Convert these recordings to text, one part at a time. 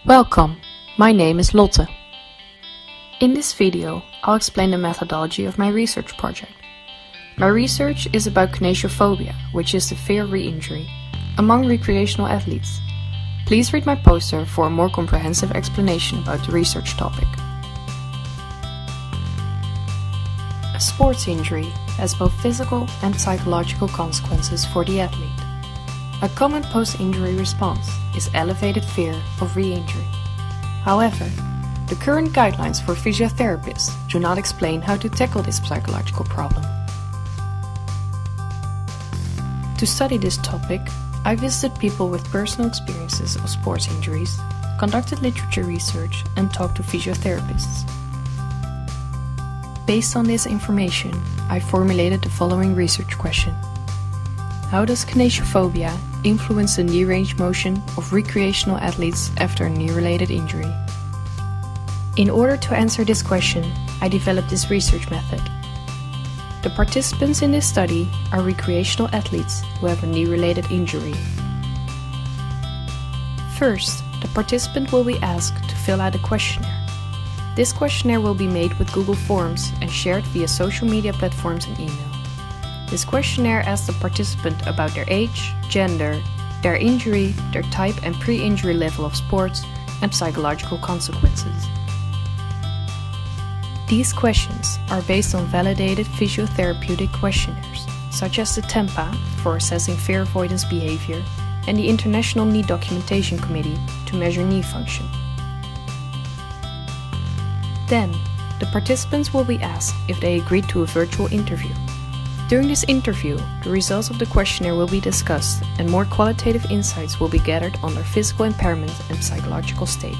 Welcome, my name is Lotte. In this video, I'll explain the methodology of my research project. My research is about kinesiophobia, which is the fear of re-injury, among recreational athletes. Please read my poster for a more comprehensive explanation about the research topic. A sports injury has both physical and psychological consequences for the athlete. A common post-injury response is elevated fear of re-injury. However, the current guidelines for physiotherapists do not explain how to tackle this psychological problem. To study this topic, I visited people with personal experiences of sports injuries, conducted literature research, and talked to physiotherapists. Based on this information, I formulated the following research question. How does kinesiophobia influence the knee range motion of recreational athletes after a knee-related injury? In order to answer this question, I developed this research method. The participants in this study are recreational athletes who have a knee-related injury. First, the participant will be asked to fill out a questionnaire. This questionnaire will be made with Google Forms and shared via social media platforms and email. This questionnaire asks the participant about their age, gender, their injury, their type and pre-injury level of sports, and psychological consequences. These questions are based on validated physiotherapeutic questionnaires, such as the TEMPA for assessing fear avoidance behavior and the International Knee Documentation Committee to measure knee function. Then, the participants will be asked if they agreed to a virtual interview. During this interview, the results of the questionnaire will be discussed and more qualitative insights will be gathered on their physical impairment and psychological state.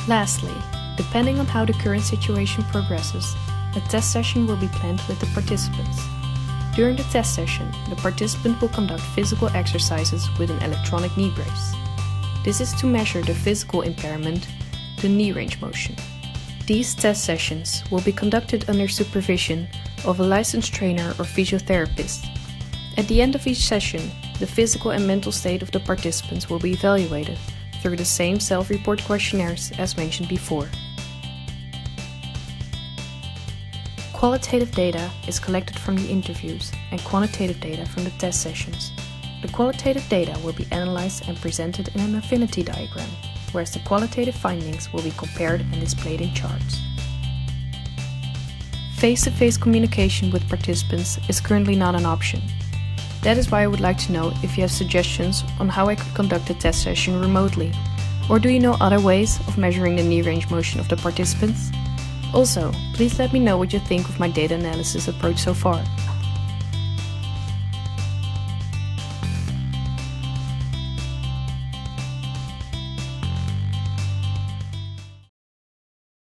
Lastly, depending on how the current situation progresses, a test session will be planned with the participants. During the test session, the participant will conduct physical exercises with an electronic knee brace. This is to measure the physical impairment, the knee range motion. These test sessions will be conducted under supervision of a licensed trainer or physiotherapist. At the end of each session, the physical and mental state of the participants will be evaluated through the same self-report questionnaires as mentioned before. Qualitative data is collected from the interviews and quantitative data from the test sessions. The qualitative data will be analyzed and presented in an affinity diagram, whereas the qualitative findings will be compared and displayed in charts. Face-to-face communication with participants is currently not an option. That is why I would like to know if you have suggestions on how I could conduct a test session remotely, or do you know other ways of measuring the knee range motion of the participants? Also, please let me know what you think of my data analysis approach so far.